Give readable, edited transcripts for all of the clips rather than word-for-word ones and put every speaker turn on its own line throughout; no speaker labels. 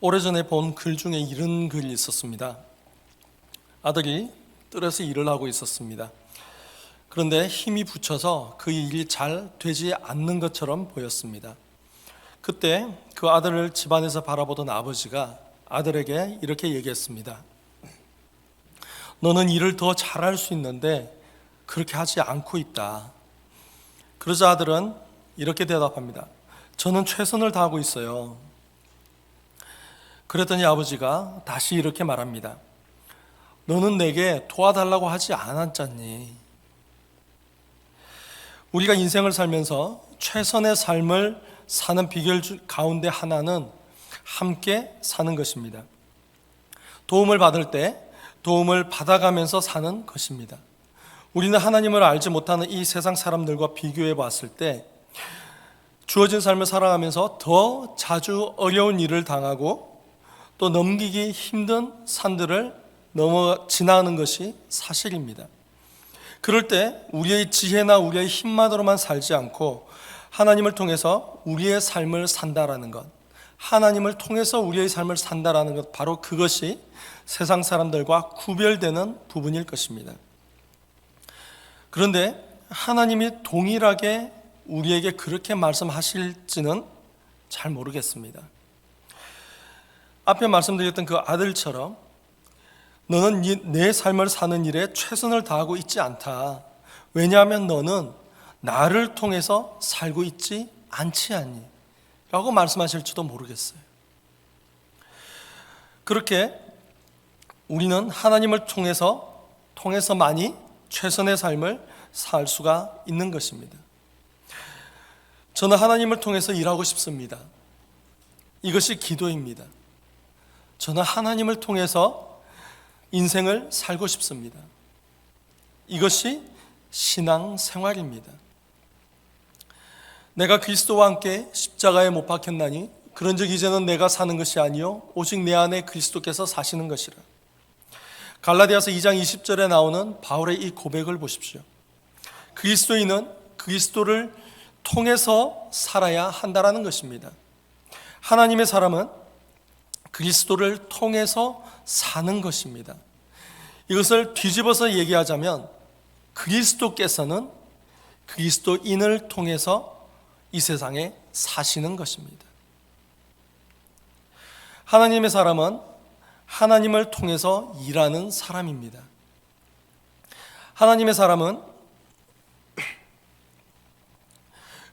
오래전에 본 글 중에 이런 글이 있었습니다. 아들이 뜰에서 일을 하고 있었습니다. 그런데 힘이 붙여서 그 일이 잘 되지 않는 것처럼 보였습니다. 그때 그 아들을 집안에서 바라보던 아버지가 아들에게 이렇게 얘기했습니다. 너는 일을 더 잘할 수 있는데 그렇게 하지 않고 있다. 그러자 아들은 이렇게 대답합니다. 저는 최선을 다하고 있어요. 그랬더니 아버지가 다시 이렇게 말합니다. 너는 내게 도와달라고 하지 않았잖니. 우리가 인생을 살면서 최선의 삶을 사는 비결 가운데 하나는 함께 사는 것입니다. 도움을 받을 때 도움을 받아가면서 사는 것입니다. 우리는 하나님을 알지 못하는 이 세상 사람들과 비교해 봤을 때 주어진 삶을 살아가면서 더 자주 어려운 일을 당하고 또 넘기기 힘든 산들을 넘어 지나가는 것이 사실입니다. 그럴 때 우리의 지혜나 우리의 힘만으로만 살지 않고 하나님을 통해서 우리의 삶을 산다라는 것, 하나님을 통해서 우리의 삶을 산다라는 것, 바로 그것이 세상 사람들과 구별되는 부분일 것입니다. 그런데 하나님이 동일하게 우리에게 그렇게 말씀하실지는 잘 모르겠습니다. 앞에 말씀드렸던 그 아들처럼 너는 내 삶을 사는 일에 최선을 다하고 있지 않다. 왜냐하면 너는 나를 통해서 살고 있지 않지 않니? 라고 말씀하실지도 모르겠어요. 그렇게 우리는 하나님을 통해서만이 최선의 삶을 살 수가 있는 것입니다. 저는 하나님을 통해서 일하고 싶습니다. 이것이 기도입니다. 저는 하나님을 통해서 인생을 살고 싶습니다. 이것이 신앙 생활입니다. 내가 그리스도와 함께 십자가에 못 박혔나니 그런즉 이제는 내가 사는 것이 아니요 오직 내 안에 그리스도께서 사시는 것이라. 갈라디아서 2장 20절에 나오는 바울의 이 고백을 보십시오. 그리스도인은 그리스도를 통해서 살아야 한다라는 것입니다. 하나님의 사람은 그리스도를 통해서 사는 것입니다. 이것을 뒤집어서 얘기하자면 그리스도께서는 그리스도인을 통해서 이 세상에 사시는 것입니다. 하나님의 사람은 하나님을 통해서 일하는 사람입니다. 하나님의 사람은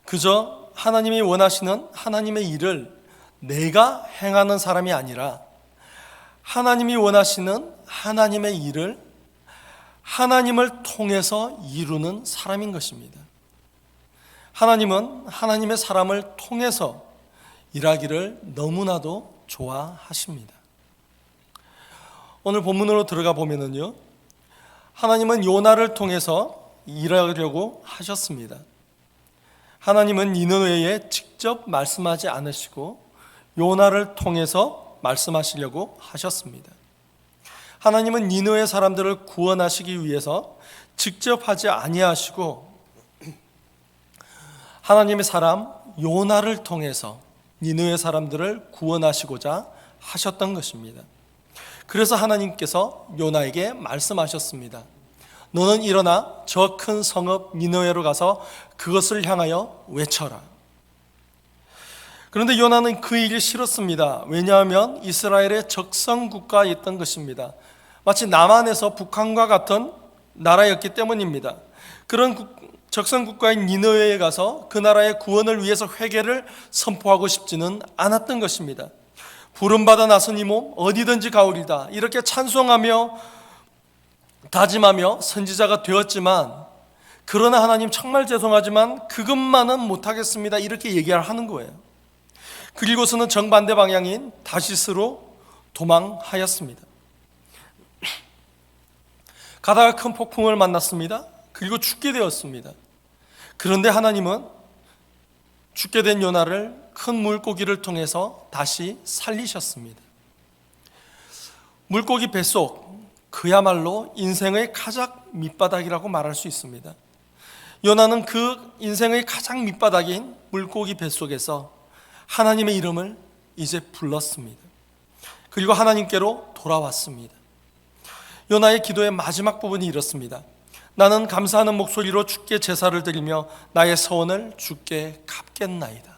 그저 하나님이 원하시는 하나님의 일을 내가 행하는 사람이 아니라 하나님이 원하시는 하나님의 일을 하나님을 통해서 이루는 사람인 것입니다. 하나님은 하나님의 사람을 통해서 일하기를 너무나도 좋아하십니다. 오늘 본문으로 들어가 보면은요, 하나님은 요나를 통해서 일하려고 하셨습니다. 하나님은 니느웨에 직접 말씀하지 않으시고 요나를 통해서 말씀하시려고 하셨습니다. 하나님은 니느웨 사람들을 구원하시기 위해서 직접 하지 아니하시고 하나님의 사람 요나를 통해서 니느웨 사람들을 구원하시고자 하셨던 것입니다. 그래서 하나님께서 요나에게 말씀하셨습니다. 너는 일어나 저 큰 성읍 니느웨로 가서 그것을 향하여 외쳐라. 그런데 요나는 그 일이 싫었습니다. 왜냐하면 이스라엘의 적성 국가에 있던 것입니다. 마치 남한에서 북한과 같은 나라였기 때문입니다. 그런 적성 국가인 니느웨에 가서 그 나라의 구원을 위해서 회개를 선포하고 싶지는 않았던 것입니다. 부름받아 나선 이 몸 어디든지 가오리다, 이렇게 찬송하며 다짐하며 선지자가 되었지만, 그러나 하나님 정말 죄송하지만 그것만은 못하겠습니다, 이렇게 얘기하는 거예요. 그리고서는 정반대 방향인 다시스로 도망하였습니다. 가다가 큰 폭풍을 만났습니다. 그리고 죽게 되었습니다. 그런데 하나님은 죽게 된 요나를 큰 물고기를 통해서 다시 살리셨습니다. 물고기 뱃속, 그야말로 인생의 가장 밑바닥이라고 말할 수 있습니다. 요나는 그 인생의 가장 밑바닥인 물고기 뱃속에서 하나님의 이름을 이제 불렀습니다. 그리고 하나님께로 돌아왔습니다. 요나의 기도의 마지막 부분이 이렇습니다. 나는 감사하는 목소리로 주께 제사를 드리며 나의 서원을 주께 갚겠나이다.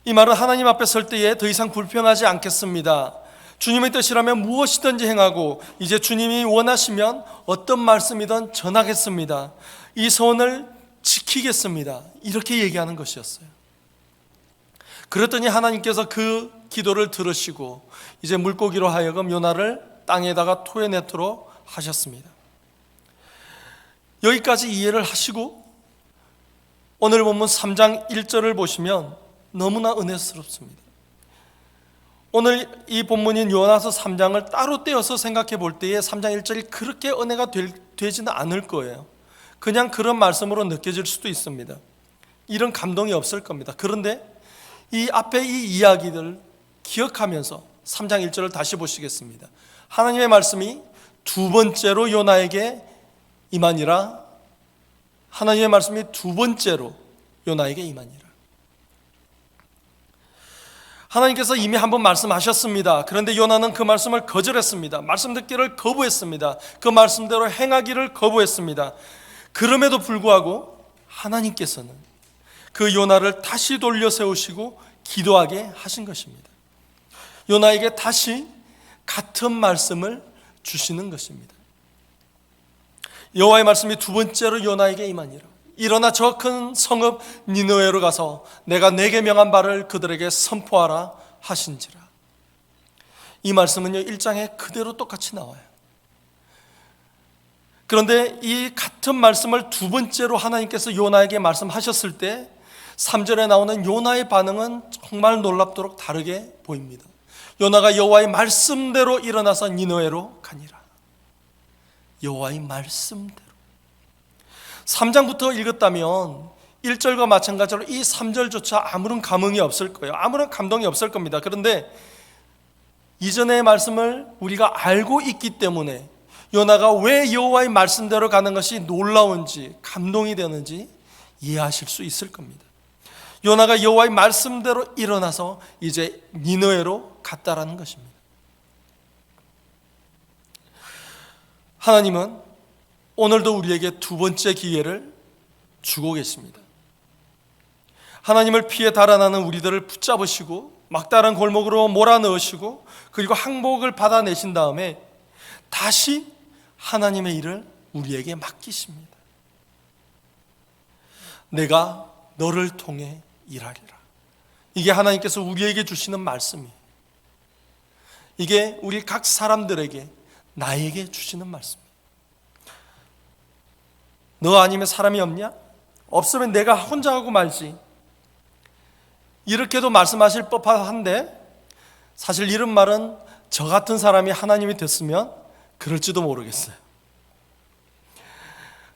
이 말은 하나님 앞에 설 때에 더 이상 불평하지 않겠습니다. 주님의 뜻이라면 무엇이든지 행하고 이제 주님이 원하시면 어떤 말씀이든 전하겠습니다. 이 서원을 지키겠습니다. 이렇게 얘기하는 것이었어요. 그랬더니 하나님께서 그 기도를 들으시고 이제 물고기로 하여금 요나를 땅에다가 토해내도록 하셨습니다. 여기까지 이해를 하시고 오늘 본문 3장 1절을 보시면 너무나 은혜스럽습니다. 오늘 이 본문인 요나서 3장을 따로 떼어서 생각해 볼 때에 3장 1절이 그렇게 은혜가 되지는 않을 거예요. 그냥 그런 말씀으로 느껴질 수도 있습니다. 이런 감동이 없을 겁니다. 그런데 이 앞에 이 이야기들을 기억하면서 3장 1절을 다시 보시겠습니다. 하나님의 말씀이 두 번째로 요나에게 임하니라. 하나님의 말씀이 두 번째로 요나에게 임하니라. 하나님께서 이미 한번 말씀하셨습니다. 그런데 요나는 그 말씀을 거절했습니다. 말씀 듣기를 거부했습니다. 그 말씀대로 행하기를 거부했습니다. 그럼에도 불구하고 하나님께서는 그 요나를 다시 돌려 세우시고 기도하게 하신 것입니다. 요나에게 다시 같은 말씀을 주시는 것입니다. 여호와의 말씀이 두 번째로 요나에게 임하니라. 일어나 저 큰 성읍 니느웨로 가서 내가 내게 명한 바를 그들에게 선포하라 하신지라. 이 말씀은요 1장에 그대로 똑같이 나와요. 그런데 이 같은 말씀을 두 번째로 하나님께서 요나에게 말씀하셨을 때 3절에 나오는 요나의 반응은 정말 놀랍도록 다르게 보입니다. 요나가 여호와의 말씀대로 일어나서 니느웨로 가니라. 여호와의 말씀대로. 3장부터 읽었다면 1절과 마찬가지로 이 3절조차 아무런 감흥이 없을 거예요. 아무런 감동이 없을 겁니다. 그런데 이전의 말씀을 우리가 알고 있기 때문에 요나가 왜 여호와의 말씀대로 가는 것이 놀라운지 감동이 되는지 이해하실 수 있을 겁니다. 요나가 여호와의 말씀대로 일어나서 이제 니느웨로 갔다라는 것입니다. 하나님은 오늘도 우리에게 두 번째 기회를 주고 계십니다. 하나님을 피해 달아나는 우리들을 붙잡으시고 막다른 골목으로 몰아넣으시고 그리고 항복을 받아내신 다음에 다시 하나님의 일을 우리에게 맡기십니다. 내가 너를 통해 일하리라. 이게 하나님께서 우리에게 주시는 말씀이에요. 이게 우리 각 사람들에게 나에게 주시는 말씀이에요. 너 아니면 사람이 없냐? 없으면 내가 혼자 하고 말지. 이렇게도 말씀하실 법한데 사실 이런 말은 저 같은 사람이 하나님이 됐으면 그럴지도 모르겠어요.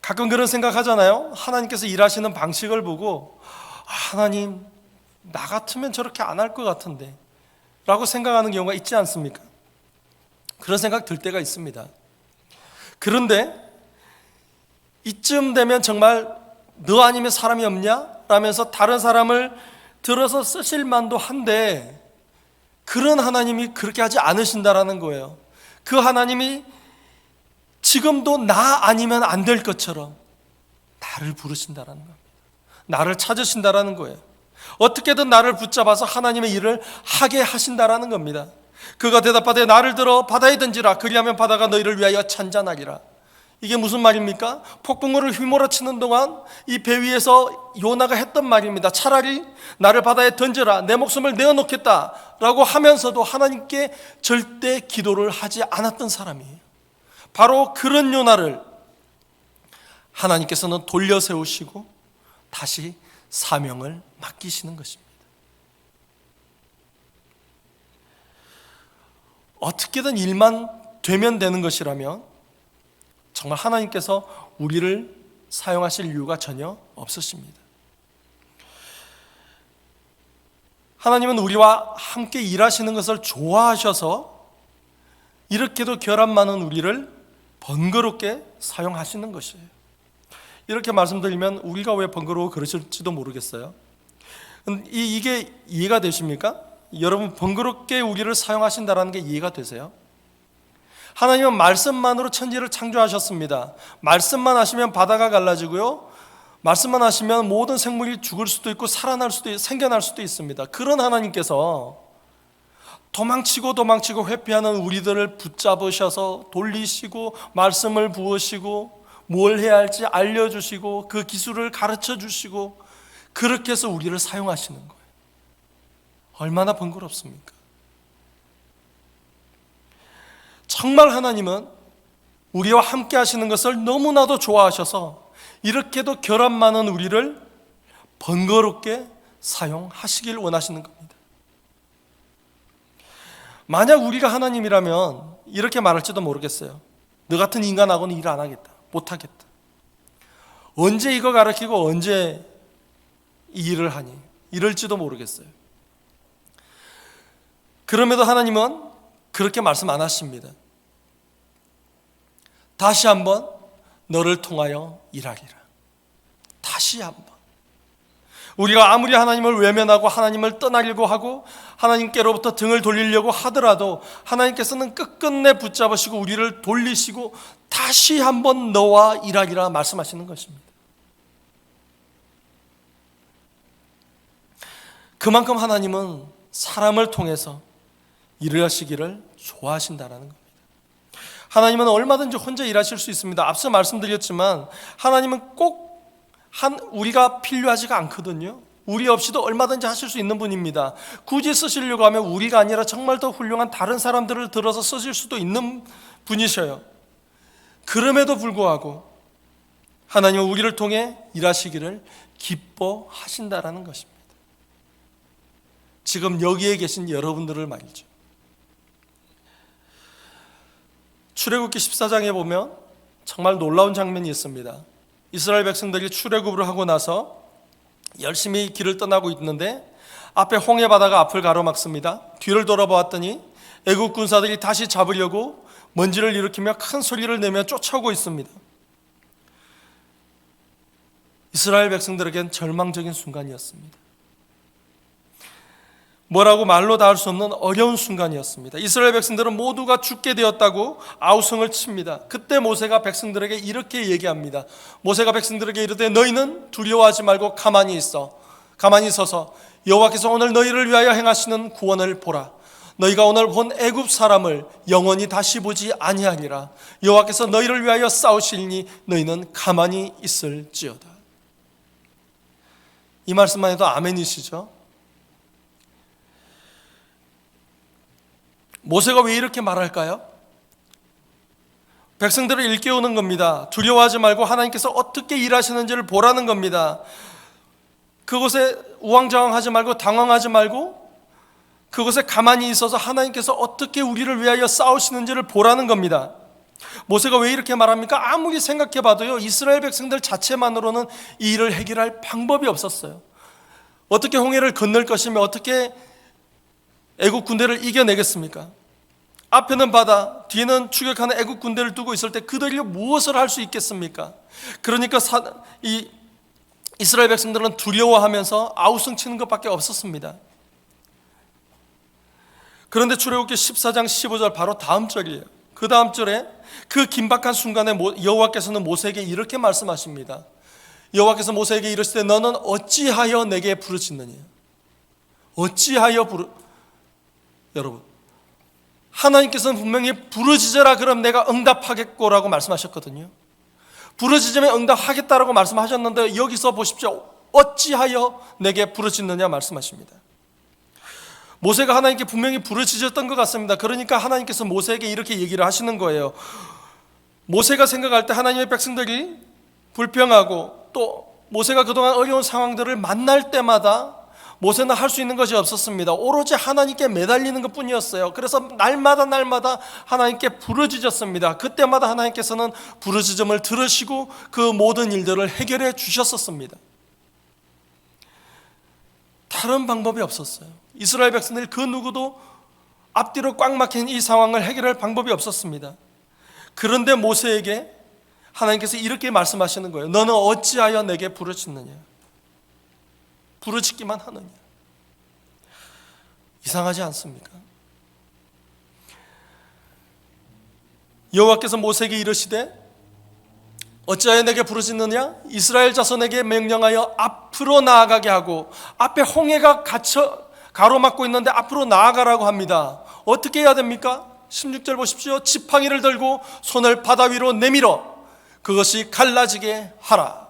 가끔 그런 생각하잖아요. 하나님께서 일하시는 방식을 보고 하나님 나 같으면 저렇게 안 할 것 같은데 라고 생각하는 경우가 있지 않습니까? 그런 생각 들 때가 있습니다. 그런데 이쯤 되면 정말 너 아니면 사람이 없냐? 라면서 다른 사람을 들어서 쓰실 만도 한데 그런 하나님이 그렇게 하지 않으신다라는 거예요. 그 하나님이 지금도 나 아니면 안 될 것처럼 나를 부르신다라는 겁니다. 나를 찾으신다라는 거예요. 어떻게든 나를 붙잡아서 하나님의 일을 하게 하신다라는 겁니다. 그가 대답하되 나를 들어 바다에 던지라. 그리하면 바다가 너희를 위하여 찬잔하리라. 이게 무슨 말입니까? 폭풍우를 휘몰아치는 동안 이 배 위에서 요나가 했던 말입니다. 차라리 나를 바다에 던져라. 내 목숨을 내어놓겠다라고 하면서도 하나님께 절대 기도를 하지 않았던 사람이에요. 바로 그런 요나를 하나님께서는 돌려 세우시고 다시 사명을 맡기시는 것입니다. 어떻게든 일만 되면 되는 것이라면 정말 하나님께서 우리를 사용하실 이유가 전혀 없으십니다. 하나님은 우리와 함께 일하시는 것을 좋아하셔서 이렇게도 결함 많은 우리를 번거롭게 사용하시는 것이에요. 이렇게 말씀드리면 우리가 왜 번거로워 그러실지도 모르겠어요. 이게 이해가 되십니까? 여러분 번거롭게 우리를 사용하신다는 게 이해가 되세요? 하나님은 말씀만으로 천지를 창조하셨습니다. 말씀만 하시면 바다가 갈라지고요, 말씀만 하시면 모든 생물이 죽을 수도 있고 살아날 수도 있고 생겨날 수도 있습니다. 그런 하나님께서 도망치고 회피하는 우리들을 붙잡으셔서 돌리시고 말씀을 부으시고 뭘 해야 할지 알려주시고 그 기술을 가르쳐 주시고 그렇게 해서 우리를 사용하시는 거예요. 얼마나 번거롭습니까? 정말 하나님은 우리와 함께 하시는 것을 너무나도 좋아하셔서 이렇게도 결함 많은 우리를 번거롭게 사용하시길 원하시는 겁니다. 만약 우리가 하나님이라면 이렇게 말할지도 모르겠어요. 너 같은 인간하고는 일 안 하겠다, 못하겠다. 언제 이거 가르치고 언제 이 일을 하니? 이럴지도 모르겠어요. 그럼에도 하나님은 그렇게 말씀 안 하십니다. 다시 한번 너를 통하여 일하리라. 다시 한번. 우리가 아무리 하나님을 외면하고 하나님을 떠나려고 하고 하나님께로부터 등을 돌리려고 하더라도 하나님께서는 끝끝내 붙잡으시고 우리를 돌리시고 다시 한번 너와 일하리라 말씀하시는 것입니다. 그만큼 하나님은 사람을 통해서 일을 하시기를 좋아하신다는 겁니다. 하나님은 얼마든지 혼자 일하실 수 있습니다. 앞서 말씀드렸지만 하나님은 꼭 우리가 필요하지가 않거든요. 우리 없이도 얼마든지 하실 수 있는 분입니다. 굳이 쓰시려고 하면 우리가 아니라 정말 더 훌륭한 다른 사람들을 들어서 쓰실 수도 있는 분이셔요. 그럼에도 불구하고 하나님은 우리를 통해 일하시기를 기뻐하신다라는 것입니다. 지금 여기에 계신 여러분들을 말이죠. 출애굽기 14장에 보면 정말 놀라운 장면이 있습니다. 이스라엘 백성들이 출애굽을 하고 나서 열심히 길을 떠나고 있는데 앞에 홍해 바다가 앞을 가로막습니다. 뒤를 돌아보았더니 애국 군사들이 다시 잡으려고 먼지를 일으키며 큰 소리를 내며 쫓아오고 있습니다. 이스라엘 백성들에겐 절망적인 순간이었습니다. 뭐라고 말로 다 할 수 없는 어려운 순간이었습니다. 이스라엘 백성들은 모두가 죽게 되었다고 아우성을 칩니다. 그때 모세가 백성들에게 이렇게 얘기합니다. 모세가 백성들에게 이르되 너희는 두려워하지 말고 가만히 서서 여호와께서 오늘 너희를 위하여 행하시는 구원을 보라. 너희가 오늘 본 애굽 사람을 영원히 다시 보지 아니하리라. 여호와께서 너희를 위하여 싸우시리니 너희는 가만히 있을지어다. 이 말씀만 해도 아멘이시죠? 모세가 왜 이렇게 말할까요? 백성들을 일깨우는 겁니다. 두려워하지 말고 하나님께서 어떻게 일하시는지를 보라는 겁니다. 그곳에 우왕좌왕하지 말고 당황하지 말고 그곳에 가만히 있어서 하나님께서 어떻게 우리를 위하여 싸우시는지를 보라는 겁니다. 모세가 왜 이렇게 말합니까? 아무리 생각해봐도요, 이스라엘 백성들 자체만으로는 이 일을 해결할 방법이 없었어요. 어떻게 홍해를 건널 것이며 어떻게 애국 군대를 이겨내겠습니까? 앞에는 바다, 뒤에는 추격하는 애국 군대를 두고 있을 때 그들이 무엇을 할 수 있겠습니까? 그러니까 이 이스라엘 백성들은 두려워하면서 아우성치는 것밖에 없었습니다. 그런데 출애굽기 14장 15절 바로 다음 절이에요. 그 다음 절에 그 긴박한 순간에 여호와께서는 모세에게 이렇게 말씀하십니다. 여호와께서 모세에게 이르시되 너는 어찌하여 내게 부르짖느냐? 여러분, 하나님께서는 분명히 부르짖으라 그럼 내가 응답하겠고라고 말씀하셨거든요. 부르짖으면 응답하겠다라고 말씀하셨는데 여기서 보십시오. 어찌하여 내게 부르짖느냐 말씀하십니다. 모세가 하나님께 분명히 부르짖었던 것 같습니다. 그러니까 하나님께서 모세에게 이렇게 얘기를 하시는 거예요. 모세가 생각할 때 하나님의 백성들이 불평하고 또 모세가 그동안 어려운 상황들을 만날 때마다 모세는 할 수 있는 것이 없었습니다. 오로지 하나님께 매달리는 것뿐이었어요. 그래서 날마다 하나님께 부르짖었습니다. 그때마다 하나님께서는 부르짖음을 들으시고 그 모든 일들을 해결해 주셨었습니다. 다른 방법이 없었어요. 이스라엘 백성들 그 누구도 앞뒤로 꽉 막힌 이 상황을 해결할 방법이 없었습니다. 그런데 모세에게 하나님께서 이렇게 말씀하시는 거예요. 너는 어찌하여 내게 부르짖느냐? 부르짖기만 하느냐? 이상하지 않습니까? 여호와께서 모세에게 이르시되 어찌하여 내게 부르짖느냐? 이스라엘 자손에게 명령하여 앞으로 나아가게 하고 앞에 홍해가 가로막고 있는데 앞으로 나아가라고 합니다. 어떻게 해야 됩니까? 16절 보십시오. 지팡이를 들고 손을 바다 위로 내밀어 그것이 갈라지게 하라.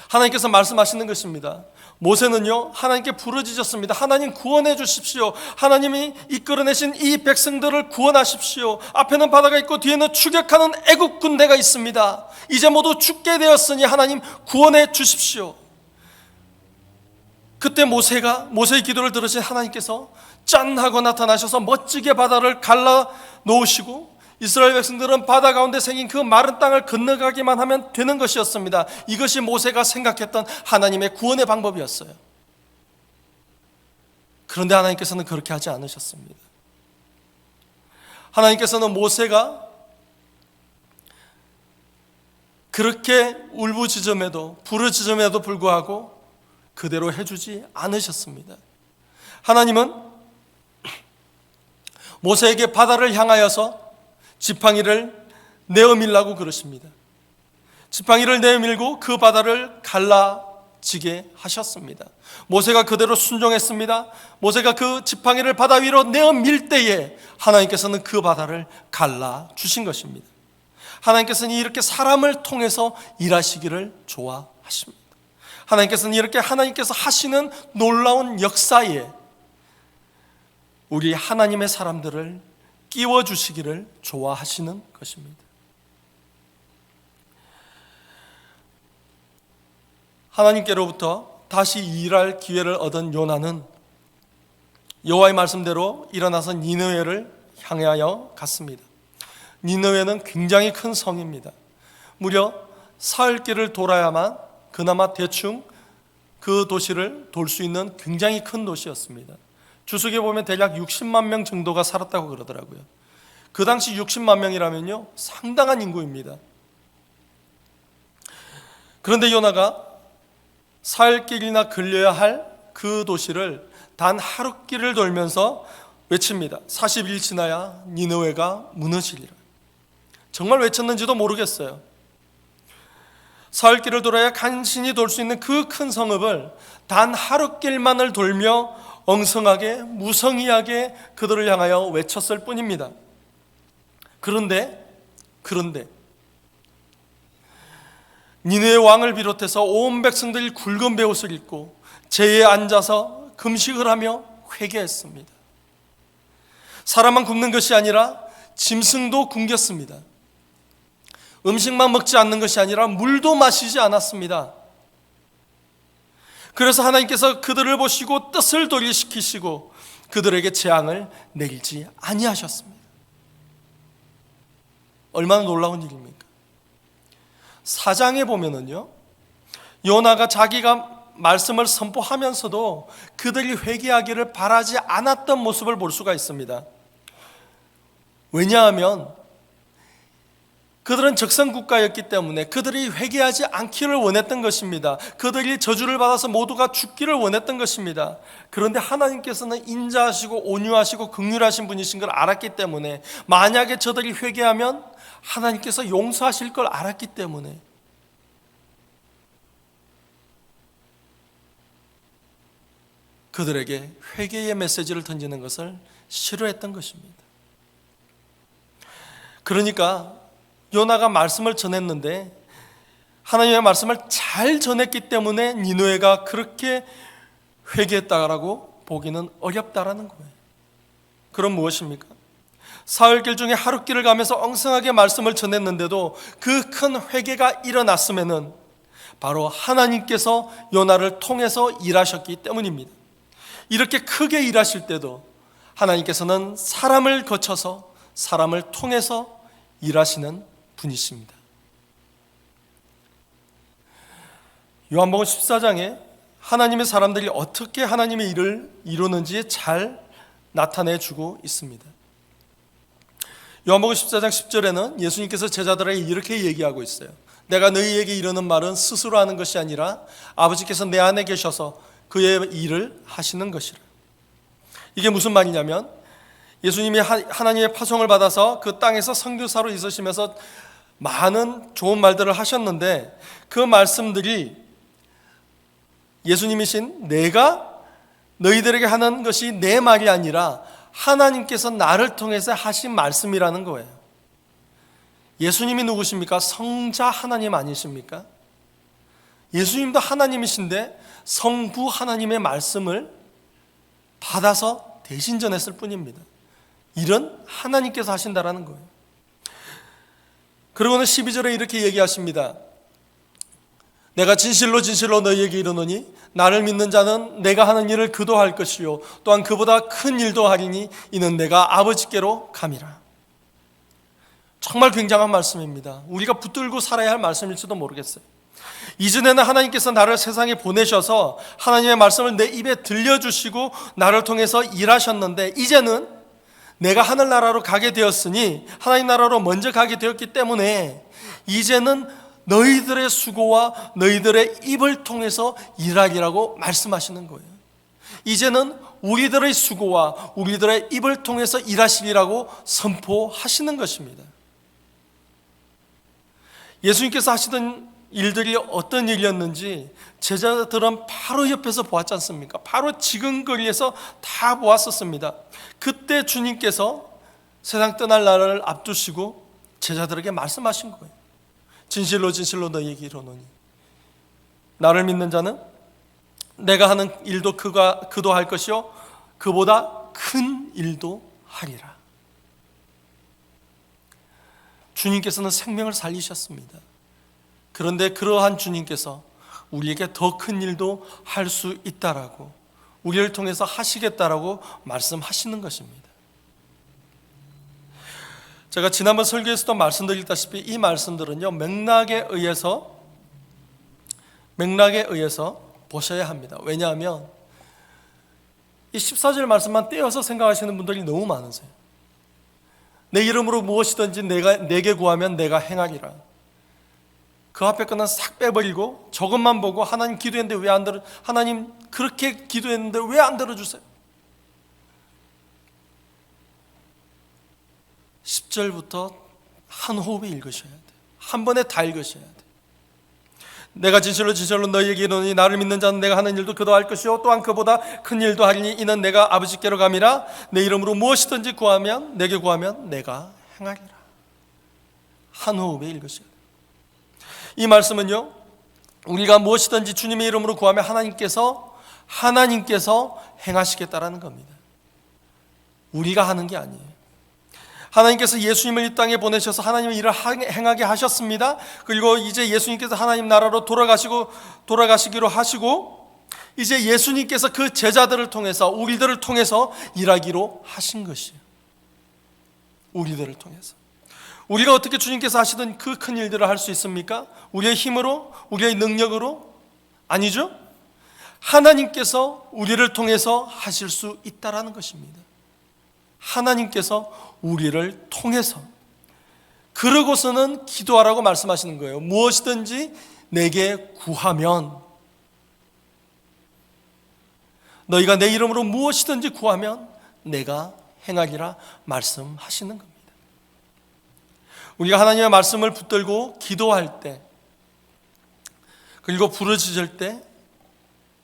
하나님께서 말씀하시는 것입니다. 모세는요, 하나님께 부르짖었습니다. 하나님 구원해 주십시오. 하나님이 이끌어내신 이 백성들을 구원하십시오. 앞에는 바다가 있고 뒤에는 추격하는 애국 군대가 있습니다. 이제 모두 죽게 되었으니 하나님 구원해 주십시오. 그때 모세의 기도를 들으신 하나님께서 짠 하고 나타나셔서 멋지게 바다를 갈라 놓으시고 이스라엘 백성들은 바다 가운데 생긴 그 마른 땅을 건너가기만 하면 되는 것이었습니다. 이것이 모세가 생각했던 하나님의 구원의 방법이었어요. 그런데 하나님께서는 그렇게 하지 않으셨습니다. 하나님께서는 모세가 그렇게 울부짖음에도 부르짖음에도 불구하고 그대로 해주지 않으셨습니다. 하나님은 모세에게 바다를 향하여서 지팡이를 내어밀라고 그러십니다. 지팡이를 내어밀고 그 바다를 갈라지게 하셨습니다. 모세가 그대로 순종했습니다. 모세가 그 지팡이를 바다 위로 내어밀 때에 하나님께서는 그 바다를 갈라주신 것입니다. 하나님께서는 이렇게 사람을 통해서 일하시기를 좋아하십니다. 하나님께서는 이렇게 하나님께서 하시는 놀라운 역사에 우리 하나님의 사람들을 끼워주시기를 좋아하시는 것입니다. 하나님께로부터 다시 일할 기회를 얻은 요나는 여호와의 말씀대로 일어나서 니느웨를 향하여 갔습니다. 니느웨는 굉장히 큰 성입니다. 무려 사흘길을 돌아야만 그나마 대충 그 도시를 돌 수 있는 굉장히 큰 도시였습니다. 주석에 보면 대략 60만 명 정도가 살았다고 그러더라고요. 그 당시 60만 명이라면요, 상당한 인구입니다. 그런데 요나가 사흘길이나 걸려야 할 그 도시를 단 하루길을 돌면서 외칩니다. 40일 지나야 니느웨가 무너지리라. 정말 외쳤는지도 모르겠어요. 사흘길을 돌아야 간신히 돌 수 있는 그 큰 성읍을 단 하루길만을 돌며 엉성하게 무성의하게 그들을 향하여 외쳤을 뿐입니다. 그런데 니느웨 왕을 비롯해서 온 백성들이 굵은 베옷을 입고 제에 앉아서 금식을 하며 회개했습니다. 사람만 굶는 것이 아니라 짐승도 굶겼습니다. 음식만 먹지 않는 것이 아니라 물도 마시지 않았습니다. 그래서 하나님께서 그들을 보시고 뜻을 돌이키시고 그들에게 재앙을 내리지 아니하셨습니다. 얼마나 놀라운 일입니까? 4장에 보면은요, 요나가 자기가 말씀을 선포하면서도 그들이 회개하기를 바라지 않았던 모습을 볼 수가 있습니다. 왜냐하면 그들은 적성국가였기 때문에 그들이 회개하지 않기를 원했던 것입니다. 그들이 저주를 받아서 모두가 죽기를 원했던 것입니다. 그런데 하나님께서는 인자하시고 온유하시고 긍휼하신 분이신 걸 알았기 때문에, 만약에 저들이 회개하면 하나님께서 용서하실 걸 알았기 때문에 그들에게 회개의 메시지를 던지는 것을 싫어했던 것입니다. 그러니까 요나가 말씀을 전했는데 하나님의 말씀을 잘 전했기 때문에 니느웨가 그렇게 회개했다라고 보기는 어렵다라는 거예요. 그럼 무엇입니까? 사흘길 중에 하루길을 가면서 엉성하게 말씀을 전했는데도 그 큰 회개가 일어났으면은 바로 하나님께서 요나를 통해서 일하셨기 때문입니다. 이렇게 크게 일하실 때도 하나님께서는 사람을 거쳐서 사람을 통해서 일하시는 분이십니다. 요한복음 14장에 하나님의 사람들이 어떻게 하나님의 일을 이루는지 잘 나타내주고 있습니다. 요한복음 14장 10절에는 예수님께서 제자들에게 이렇게 얘기하고 있어요. 내가 너희에게 이르는 말은 스스로 하는 것이 아니라 아버지께서 내 안에 계셔서 그의 일을 하시는 것이라. 이게 무슨 말이냐면 예수님이 하나님의 파송을 받아서 그 땅에서 선교사로 있으시면서 많은 좋은 말들을 하셨는데 그 말씀들이 예수님이신 내가 너희들에게 하는 것이 내 말이 아니라 하나님께서 나를 통해서 하신 말씀이라는 거예요. 예수님이 누구십니까? 성자 하나님 아니십니까? 예수님도 하나님이신데 성부 하나님의 말씀을 받아서 대신 전했을 뿐입니다. 이런 하나님께서 하신다라는 거예요. 그리고는 12절에 이렇게 얘기하십니다. 내가 진실로 진실로 너희에게 이르노니 나를 믿는 자는 내가 하는 일을 그도 할 것이요 또한 그보다 큰 일도 하리니 이는 내가 아버지께로 감이라. 정말 굉장한 말씀입니다. 우리가 붙들고 살아야 할 말씀일지도 모르겠어요. 이전에는 하나님께서 나를 세상에 보내셔서 하나님의 말씀을 내 입에 들려주시고 나를 통해서 일하셨는데 이제는 내가 하늘나라로 가게 되었으니 하나님 나라로 먼저 가게 되었기 때문에 이제는 너희들의 수고와 너희들의 입을 통해서 일하리라고 말씀하시는 거예요. 이제는 우리들의 수고와 우리들의 입을 통해서 일하시리라고 선포하시는 것입니다. 예수님께서 하시던 일들이 어떤 일이었는지 제자들은 바로 옆에서 보았지 않습니까? 바로 지근거리에서 다 보았었습니다. 그때 주님께서 세상 떠날 날을 앞두시고 제자들에게 말씀하신 거예요. 진실로 진실로 너희에게 이르노니 나를 믿는 자는 내가 하는 일도 그도 할 것이요 그보다 큰 일도 하리라. 주님께서는 생명을 살리셨습니다. 그런데 그러한 주님께서 우리에게 더 큰 일도 할 수 있다라고 우리를 통해서 하시겠다라고 말씀하시는 것입니다. 제가 지난번 설교에서도 말씀드렸다시피 이 말씀들은요 맥락에 의해서 보셔야 합니다. 왜냐하면 이 14절 말씀만 떼어서 생각하시는 분들이 너무 많으세요. 내 이름으로 무엇이든지 내게 구하면 내가 행하리라. 그 앞에 거는 싹 빼버리고 저것만 보고 하나님 기도했는데 왜 안 들어? 하나님 그렇게 기도했는데 왜 안 들어주세요? 10절부터 한 호흡에 읽으셔야 돼요. 한 번에 다 읽으셔야 돼요. 내가 진실로 진실로 너희에게 이르노니 나를 믿는 자는 내가 하는 일도 그도 할 것이요 또한 그보다 큰 일도 하리니 이는 내가 아버지께로 감이라. 내 이름으로 무엇이든지 구하면 내게 구하면 내가 행하리라. 한 호흡에 읽으셔야 돼요. 이 말씀은요 우리가 무엇이든지 주님의 이름으로 구하면 하나님께서 행하시겠다라는 겁니다. 우리가 하는 게 아니에요. 하나님께서 예수님을 이 땅에 보내셔서 하나님의 일을 행하게 하셨습니다. 그리고 이제 예수님께서 하나님 나라로 돌아가시기로 하시고 이제 예수님께서 그 제자들을 통해서 우리들을 통해서 일하기로 하신 것이에요. 우리들을 통해서 우리가 어떻게 주님께서 하시던 그 큰 일들을 할 수 있습니까? 우리의 힘으로? 우리의 능력으로? 아니죠. 하나님께서 우리를 통해서 하실 수 있다라는 것입니다. 하나님께서 우리를 통해서 그러고서는 기도하라고 말씀하시는 거예요. 무엇이든지 내게 구하면 너희가 내 이름으로 무엇이든지 구하면 내가 행하리라 말씀하시는 겁니다. 우리가 하나님의 말씀을 붙들고 기도할 때 그리고 부르짖을 때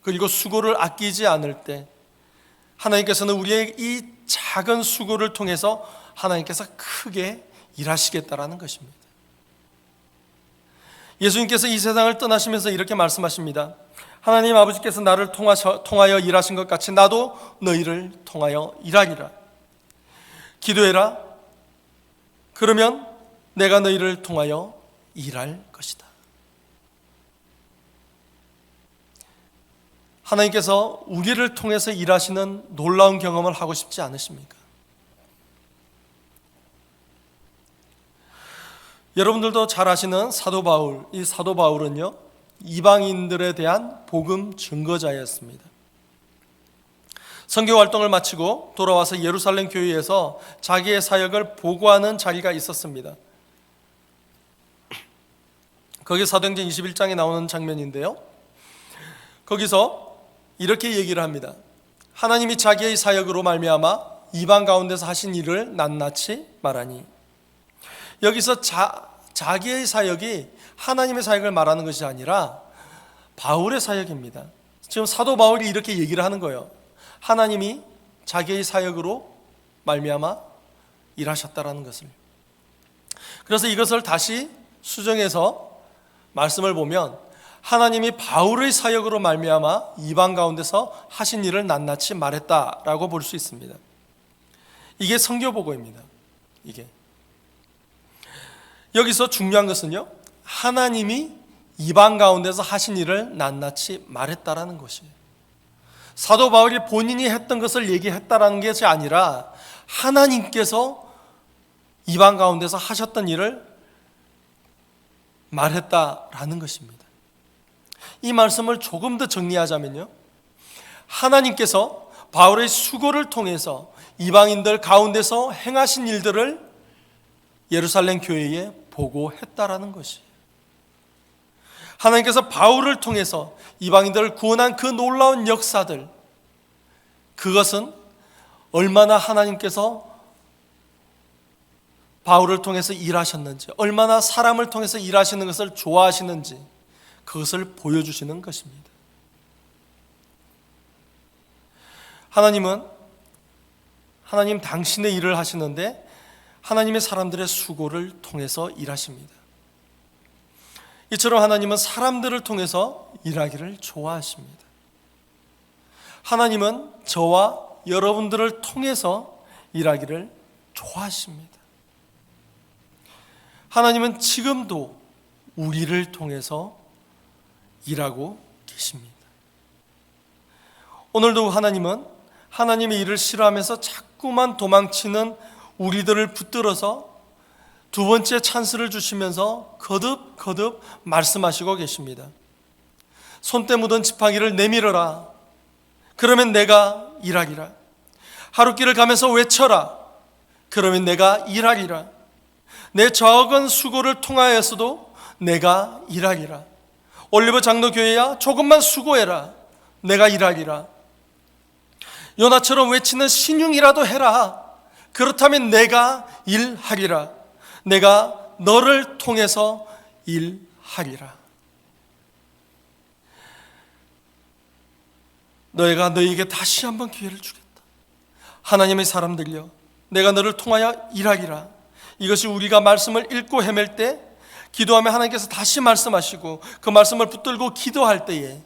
그리고 수고를 아끼지 않을 때 하나님께서는 우리의 이 작은 수고를 통해서 하나님께서 크게 일하시겠다라는 것입니다. 예수님께서 이 세상을 떠나시면서 이렇게 말씀하십니다. 하나님 아버지께서 나를 통하여 일하신 것 같이 나도 너희를 통하여 일하리라. 기도해라. 그러면 내가 너희를 통하여 일할 것이다. 하나님께서 우리를 통해서 일하시는 놀라운 경험을 하고 싶지 않으십니까? 여러분들도 잘 아시는 사도 바울, 이 사도 바울은요 이방인들에 대한 복음 증거자였습니다. 선교 활동을 마치고 돌아와서 예루살렘 교회에서 자기의 사역을 보고하는 자리가 있었습니다. 거기 사도행전 21장에 나오는 장면인데요, 거기서 이렇게 얘기를 합니다. 하나님이 자기의 사역으로 말미암아 이방 가운데서 하신 일을 낱낱이 말하니, 여기서 자기의 사역이 하나님의 사역을 말하는 것이 아니라 바울의 사역입니다. 지금 사도 바울이 이렇게 얘기를 하는 거예요. 하나님이 자기의 사역으로 말미암아 일하셨다라는 것을. 그래서 이것을 다시 수정해서 말씀을 보면 하나님이 바울의 사역으로 말미암아 이방 가운데서 하신 일을 낱낱이 말했다라고 볼 수 있습니다. 이게 성경보고입니다. 이게 여기서 중요한 것은요, 하나님이 이방 가운데서 하신 일을 낱낱이 말했다라는 것이에요. 사도 바울이 본인이 했던 것을 얘기했다라는 것이 아니라 하나님께서 이방 가운데서 하셨던 일을 말했다라는 것입니다. 이 말씀을 조금 더 정리하자면요, 하나님께서 바울의 수고를 통해서 이방인들 가운데서 행하신 일들을 예루살렘 교회에 보고했다라는 것이에요. 하나님께서 바울을 통해서 이방인들을 구원한 그 놀라운 역사들, 그것은 얼마나 하나님께서 바울을 통해서 일하셨는지, 얼마나 사람을 통해서 일하시는 것을 좋아하시는지 그것을 보여주시는 것입니다. 하나님 당신의 일을 하시는데 하나님의 사람들의 수고를 통해서 일하십니다. 이처럼 하나님은 사람들을 통해서 일하기를 좋아하십니다. 하나님은 저와 여러분들을 통해서 일하기를 좋아하십니다. 하나님은 지금도 우리를 통해서 일하고 계십니다. 오늘도 하나님은 하나님의 일을 싫어하면서 자꾸만 도망치는 우리들을 붙들어서 두 번째 찬스를 주시면서 거듭 말씀하시고 계십니다. 손때 묻은 지팡이를 내밀어라. 그러면 내가 일하리라. 하루길을 가면서 외쳐라. 그러면 내가 일하리라. 내 적은 수고를 통하여서도 내가 일하리라. 올리브 장로교회야, 조금만 수고해라. 내가 일하리라. 요나처럼 외치는 신용이라도 해라. 그렇다면 내가 일하리라. 내가 너를 통해서 일하리라. 내가 너에게 다시 한번 기회를 주겠다. 하나님의 사람들이여, 내가 너를 통하여 일하리라. 이것이 우리가 말씀을 읽고 헤맬 때, 기도하며 하나님께서 다시 말씀하시고 그 말씀을 붙들고 기도할 때에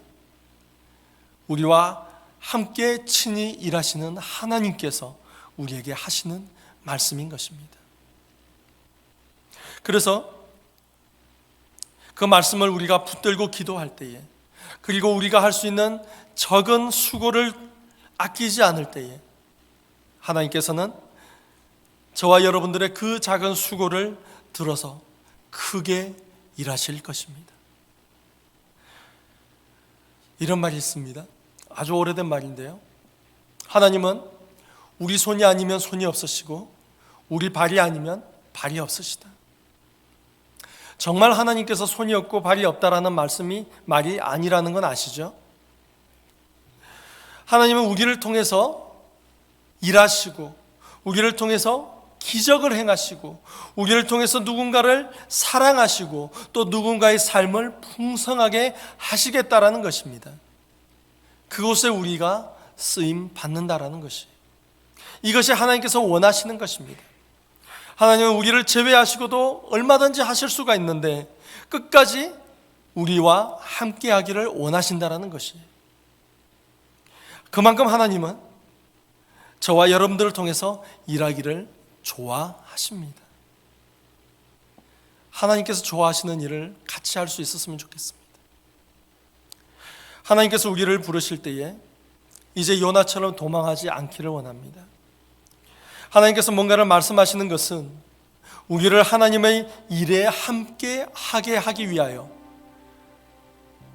우리와 함께 친히 일하시는 하나님께서 우리에게 하시는 말씀인 것입니다. 그래서 그 말씀을 우리가 붙들고 기도할 때에, 그리고 우리가 할 수 있는 적은 수고를 아끼지 않을 때에 하나님께서는 저와 여러분들의 그 작은 수고를 들어서 크게 일하실 것입니다. 이런 말이 있습니다. 아주 오래된 말인데요, 하나님은 우리 손이 아니면 손이 없으시고 우리 발이 아니면 발이 없으시다. 정말 하나님께서 손이 없고 발이 없다라는 말이 아니라는 건 아시죠? 하나님은 우리를 통해서 일하시고 우리를 통해서 기적을 행하시고 우리를 통해서 누군가를 사랑하시고 또 누군가의 삶을 풍성하게 하시겠다라는 것입니다. 그곳에 우리가 쓰임 받는다라는 것이, 이것이 하나님께서 원하시는 것입니다. 하나님은 우리를 제외하시고도 얼마든지 하실 수가 있는데 끝까지 우리와 함께 하기를 원하신다라는 것이에요. 그만큼 하나님은 저와 여러분들을 통해서 일하기를 좋아하십니다. 하나님께서 좋아하시는 일을 같이 할 수 있었으면 좋겠습니다. 하나님께서 우리를 부르실 때에 이제 요나처럼 도망하지 않기를 원합니다. 하나님께서 뭔가를 말씀하시는 것은 우리를 하나님의 일에 함께 하게 하기 위하여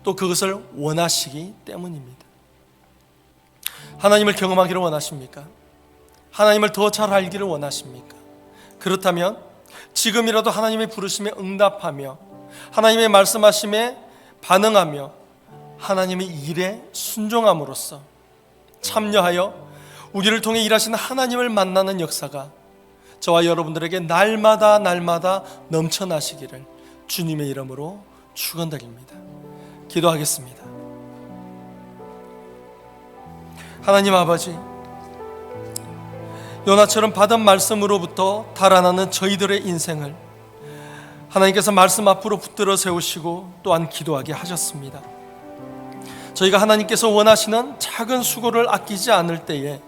또 그것을 원하시기 때문입니다. 하나님을 경험하기를 원하십니까? 하나님을 더 잘 알기를 원하십니까? 그렇다면 지금이라도 하나님의 부르심에 응답하며 하나님의 말씀하심에 반응하며 하나님의 일에 순종함으로써 참여하여 우리를 통해 일하시는 하나님을 만나는 역사가 저와 여러분들에게 날마다 넘쳐나시기를 주님의 이름으로 축원드립니다. 기도하겠습니다. 하나님 아버지, 요나처럼 받은 말씀으로부터 달아나는 저희들의 인생을 하나님께서 말씀 앞으로 붙들어 세우시고 또한 기도하게 하셨습니다. 저희가 하나님께서 원하시는 작은 수고를 아끼지 않을 때에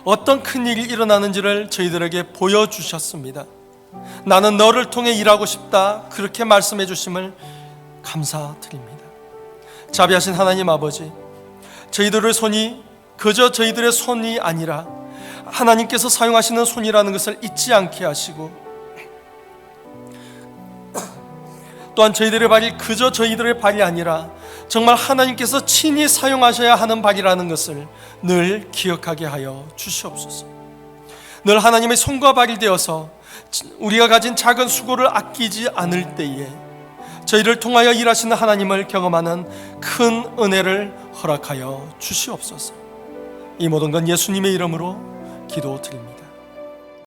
어떤 큰 일이 일어나는지를 저희들에게 보여주셨습니다. 나는 너를 통해 일하고 싶다, 그렇게 말씀해 주심을 감사드립니다. 자비하신 하나님 아버지, 저희들의 손이 그저 저희들의 손이 아니라 하나님께서 사용하시는 손이라는 것을 잊지 않게 하시고, 또한 저희들의 발이 그저 저희들의 발이 아니라 정말 하나님께서 친히 사용하셔야 하는 발이라는 것을 늘 기억하게 하여 주시옵소서. 늘 하나님의 손과 발이 되어서 우리가 가진 작은 수고를 아끼지 않을 때에 저희를 통하여 일하시는 하나님을 경험하는 큰 은혜를 허락하여 주시옵소서. 이 모든 건 예수님의 이름으로 기도드립니다.